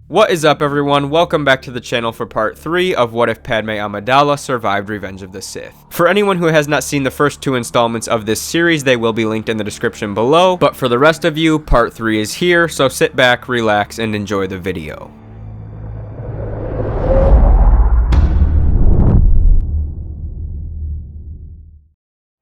What is up, everyone? Welcome back to the channel for part 3 of What If Padme Amidala Survived Revenge of the Sith. For anyone who has not seen the first 2 installments of this series, they will be linked in the description below, but for the rest of you, part 3 is here, so sit back, relax, and enjoy the video.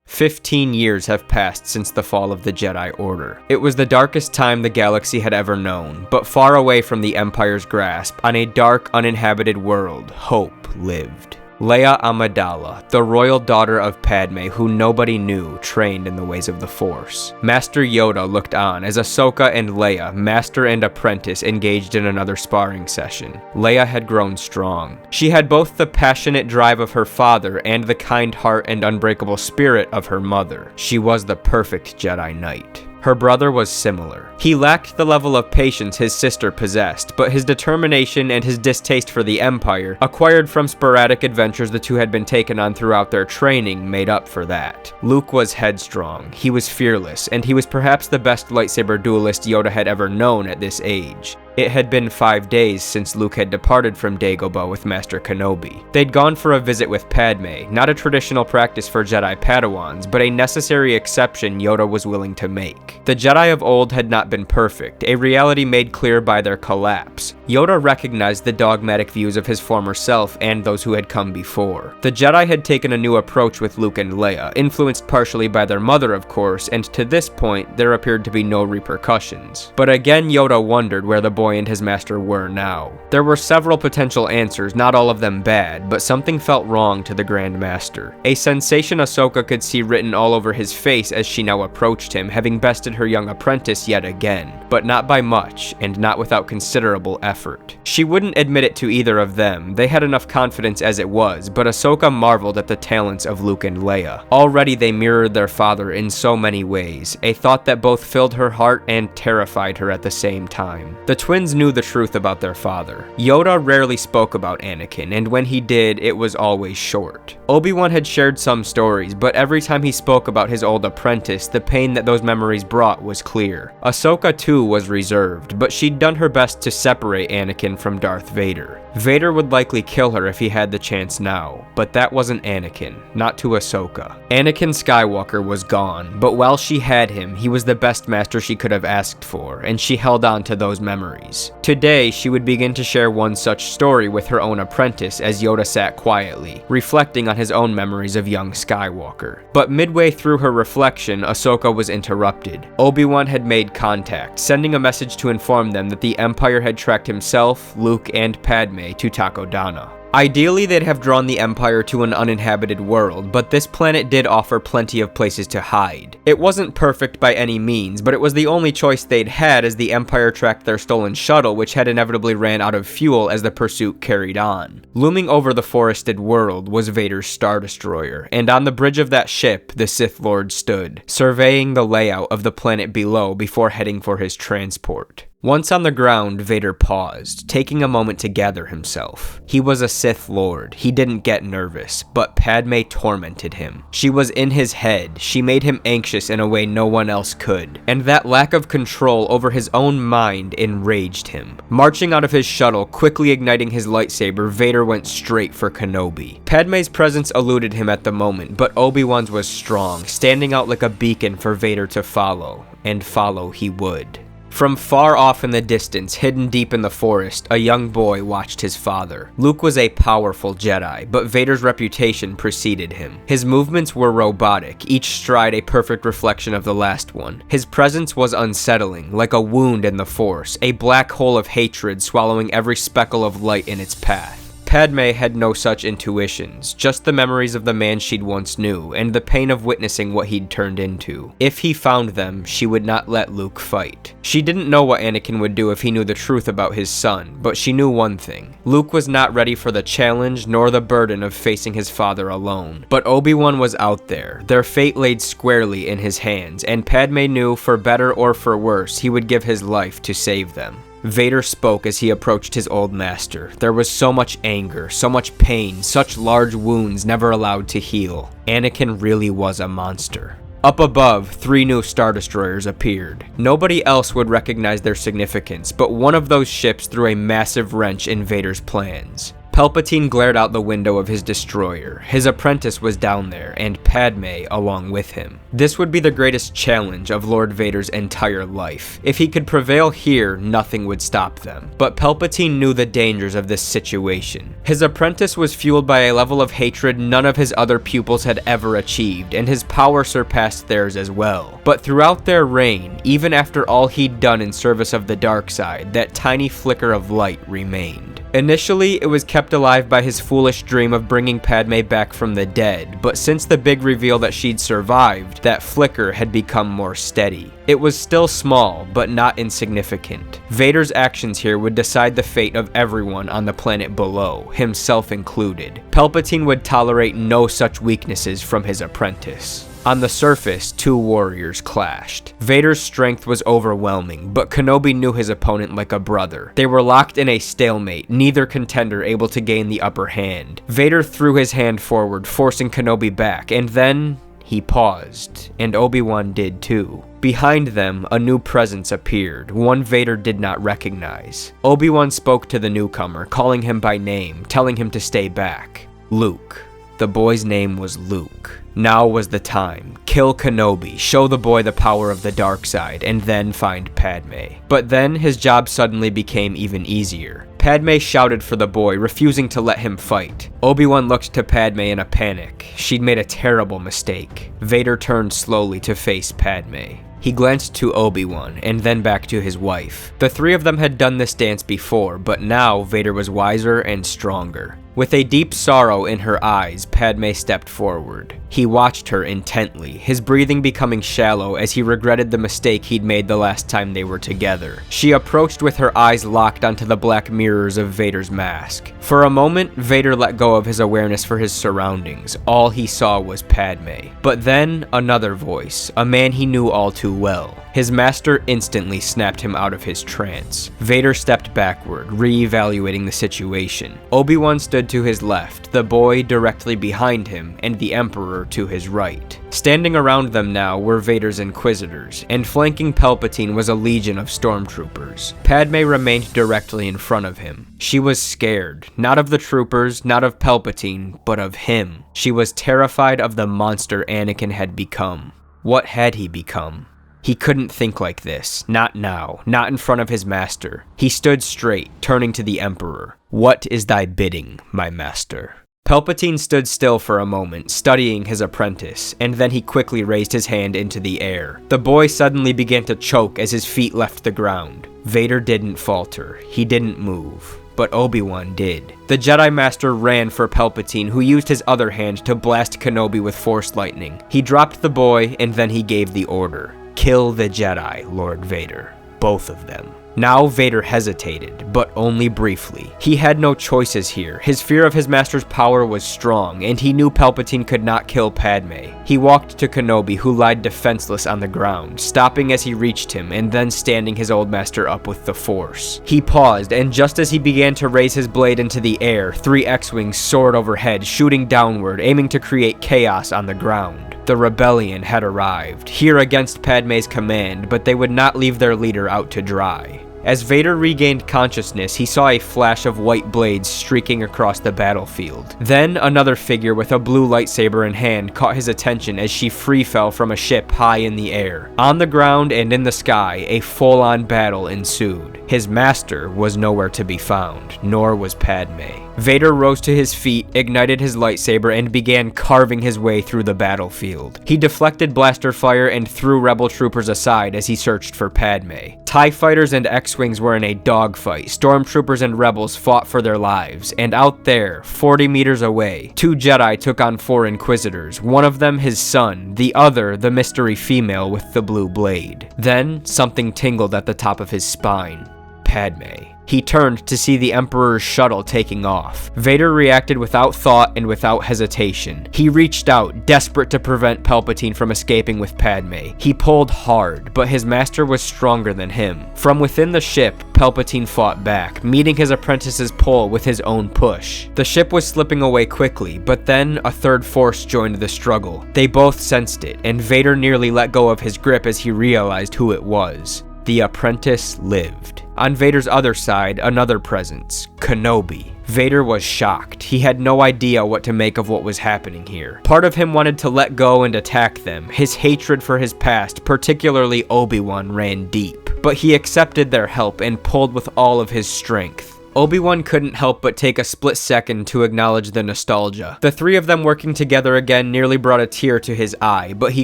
"15 years have passed since the fall of the Jedi Order. It was the darkest time the galaxy had ever known, but far away from the Empire's grasp, on a dark, uninhabited world, hope lived. Leia Amidala, the royal daughter of Padme who nobody knew, trained in the ways of the Force. Master Yoda looked on as Ahsoka and Leia, master and apprentice, engaged in another sparring session. Leia had grown strong. She had both the passionate drive of her father and the kind heart and unbreakable spirit of her mother. She was the perfect Jedi Knight. Her brother was similar. He lacked the level of patience his sister possessed, but his determination and his distaste for the Empire, acquired from sporadic adventures the two had been taken on throughout their training, made up for that. Luke was headstrong, he was fearless, and he was perhaps the best lightsaber duelist Yoda had ever known at this age. It had been 5 days since Luke had departed from Dagobah with Master Kenobi. They'd gone for a visit with Padme, not a traditional practice for Jedi Padawans, but a necessary exception Yoda was willing to make. The Jedi of old had not been perfect, a reality made clear by their collapse. Yoda recognized the dogmatic views of his former self and those who had come before. The Jedi had taken a new approach with Luke and Leia, influenced partially by their mother of course, and to this point there appeared to be no repercussions. But again Yoda wondered where the boy and his master were now. There were several potential answers, not all of them bad, but something felt wrong to the Grand Master. A sensation Ahsoka could see written all over his face as she now approached him, having bested her young apprentice yet again, but not by much, and not without considerable effort. She wouldn't admit it to either of them, they had enough confidence as it was, but Ahsoka marveled at the talents of Luke and Leia. Already they mirrored their father in so many ways, a thought that both filled her heart and terrified her at the same time. The twins knew the truth about their father. Yoda rarely spoke about Anakin, and when he did, it was always short. Obi-Wan had shared some stories, but every time he spoke about his old apprentice, the pain that those memories brought was clear. Ahsoka too was reserved, but she'd done her best to separate Anakin from Darth Vader. Vader would likely kill her if he had the chance now, but that wasn't Anakin, not to Ahsoka. Anakin Skywalker was gone, but while she had him, he was the best master she could have asked for, and she held on to those memories. Today, she would begin to share one such story with her own apprentice as Yoda sat quietly, reflecting on his own memories of young Skywalker. But midway through her reflection, Ahsoka was interrupted. Obi-Wan had made contact, sending a message to inform them that the Empire had tracked himself, Luke, and Padme to Takodana. Ideally, they'd have drawn the Empire to an uninhabited world, but this planet did offer plenty of places to hide. It wasn't perfect by any means, but it was the only choice they'd had as the Empire tracked their stolen shuttle, which had inevitably ran out of fuel as the pursuit carried on. Looming over the forested world was Vader's Star Destroyer, and on the bridge of that ship, the Sith Lord stood, surveying the layout of the planet below before heading for his transport. Once on the ground, Vader paused, taking a moment to gather himself. He was a Sith Lord, he didn't get nervous, but Padme tormented him. She was in his head, she made him anxious in a way no one else could, and that lack of control over his own mind enraged him. Marching out of his shuttle, quickly igniting his lightsaber, Vader went straight for Kenobi. Padme's presence eluded him at the moment, but Obi-Wan's was strong, standing out like a beacon for Vader to follow, and follow he would. From far off in the distance, hidden deep in the forest, a young boy watched his father. Luke was a powerful Jedi, but Vader's reputation preceded him. His movements were robotic, each stride a perfect reflection of the last one. His presence was unsettling, like a wound in the Force, a black hole of hatred swallowing every speckle of light in its path. Padme had no such intuitions, just the memories of the man she'd once knew, and the pain of witnessing what he'd turned into. If he found them, she would not let Luke fight. She didn't know what Anakin would do if he knew the truth about his son, but she knew one thing. Luke was not ready for the challenge nor the burden of facing his father alone. But Obi-Wan was out there, their fate laid squarely in his hands, and Padme knew, for better or for worse, he would give his life to save them. Vader spoke as he approached his old master. There was so much anger, so much pain, such large wounds never allowed to heal. Anakin really was a monster. Up above, 3 new Star Destroyers appeared. Nobody else would recognize their significance, but one of those ships threw a massive wrench in Vader's plans. Palpatine glared out the window of his destroyer. His apprentice was down there, and Padme along with him. This would be the greatest challenge of Lord Vader's entire life. If he could prevail here, nothing would stop them. But Palpatine knew the dangers of this situation. His apprentice was fueled by a level of hatred none of his other pupils had ever achieved, and his power surpassed theirs as well. But throughout their reign, even after all he'd done in service of the dark side, that tiny flicker of light remained. Initially, it was kept alive by his foolish dream of bringing Padme back from the dead, but since the big reveal that she'd survived, that flicker had become more steady. It was still small, but not insignificant. Vader's actions here would decide the fate of everyone on the planet below, himself included. Palpatine would tolerate no such weaknesses from his apprentice. On the surface, 2 warriors clashed. Vader's strength was overwhelming, but Kenobi knew his opponent like a brother. They were locked in a stalemate, neither contender able to gain the upper hand. Vader threw his hand forward, forcing Kenobi back, and then he paused, and Obi-Wan did too. Behind them, a new presence appeared, one Vader did not recognize. Obi-Wan spoke to the newcomer, calling him by name, telling him to stay back. Luke. The boy's name was Luke. Now was the time. Kill Kenobi, show the boy the power of the dark side, and then find Padme. But then his job suddenly became even easier. Padme shouted for the boy, refusing to let him fight. Obi-Wan looked to Padme in a panic. She'd made a terrible mistake. Vader turned slowly to face Padme. He glanced to Obi-Wan, and then back to his wife. The 3 of them had done this dance before, but now Vader was wiser and stronger. With a deep sorrow in her eyes, Padme stepped forward. He watched her intently, his breathing becoming shallow as he regretted the mistake he'd made the last time they were together. She approached with her eyes locked onto the black mirrors of Vader's mask. For a moment, Vader let go of his awareness for his surroundings. All he saw was Padme. But then, another voice, a man he knew all too well. His master instantly snapped him out of his trance. Vader stepped backward, re-evaluating the situation. Obi-Wan stood to his left, the boy directly behind him, and the Emperor to his right. Standing around them now were Vader's Inquisitors, and flanking Palpatine was a legion of stormtroopers. Padme remained directly in front of him. She was scared, not of the troopers, not of Palpatine, but of him. She was terrified of the monster Anakin had become. What had he become? He couldn't think like this, not now, not in front of his master. He stood straight, turning to the Emperor. "What is thy bidding, my master?" Palpatine stood still for a moment, studying his apprentice, and then he quickly raised his hand into the air. The boy suddenly began to choke as his feet left the ground. Vader didn't falter. He didn't move. But Obi-Wan did. The Jedi Master ran for Palpatine, who used his other hand to blast Kenobi with Force lightning. He dropped the boy, and then he gave the order. "Kill the Jedi, Lord Vader. Both of them." Now Vader hesitated, but only briefly. He had no choices here. His fear of his master's power was strong, and he knew Palpatine could not kill Padme. He walked to Kenobi, who lied defenseless on the ground, stopping as he reached him, and then standing his old master up with the Force. He paused, and just as he began to raise his blade into the air, 3 X-Wings soared overhead, shooting downward, aiming to create chaos on the ground. The rebellion had arrived, here against Padme's command, but they would not leave their leader out to dry. As Vader regained consciousness, he saw a flash of white blades streaking across the battlefield. Then, another figure with a blue lightsaber in hand caught his attention as she free fell from a ship high in the air. On the ground and in the sky, a full-on battle ensued. His master was nowhere to be found, nor was Padme. Vader rose to his feet, ignited his lightsaber, and began carving his way through the battlefield. He deflected blaster fire and threw rebel troopers aside as he searched for Padme. TIE fighters and X-Wings were in a dogfight. Stormtroopers and rebels fought for their lives, and out there, 40 meters away, 2 Jedi took on 4 Inquisitors, one of them his son, the other the mystery female with the blue blade. Then, something tingled at the top of his spine. Padme. He turned to see the Emperor's shuttle taking off. Vader reacted without thought and without hesitation. He reached out, desperate to prevent Palpatine from escaping with Padme. He pulled hard, but his master was stronger than him. From within the ship, Palpatine fought back, meeting his apprentice's pull with his own push. The ship was slipping away quickly, but then a third force joined the struggle. They both sensed it, and Vader nearly let go of his grip as he realized who it was. The apprentice lived. On Vader's other side, another presence, Kenobi. Vader was shocked. He had no idea what to make of what was happening here. Part of him wanted to let go and attack them. His hatred for his past, particularly Obi-Wan, ran deep. But he accepted their help and pulled with all of his strength. Obi-Wan couldn't help but take a split second to acknowledge the nostalgia. The three of them working together again nearly brought a tear to his eye, but he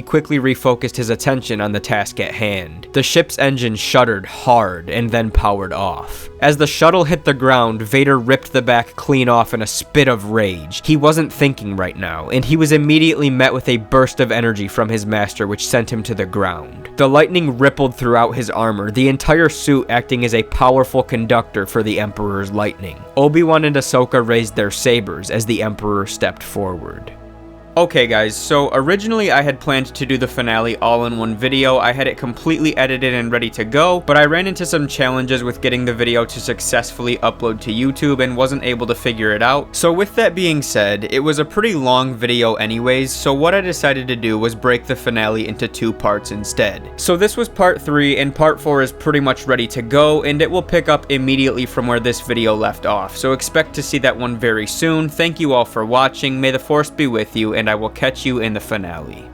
quickly refocused his attention on the task at hand. The ship's engine shuddered hard and then powered off. As the shuttle hit the ground, Vader ripped the back clean off in a spit of rage. He wasn't thinking right now, and he was immediately met with a burst of energy from his master which sent him to the ground. The lightning rippled throughout his armor, the entire suit acting as a powerful conductor for the Emperor's lightning. Obi-Wan and Ahsoka raised their sabers as the Emperor stepped forward. Okay guys, so originally I had planned to do the finale all in one video. I had it completely edited and ready to go, but I ran into some challenges with getting the video to successfully upload to YouTube and wasn't able to figure it out. So with that being said, it was a pretty long video anyways, so what I decided to do was break the finale into 2 parts instead. So this was part 3, and part 4 is pretty much ready to go, and it will pick up immediately from where this video left off, so expect to see that one very soon. Thank you all for watching, may the Force be with you, and I will catch you in the finale.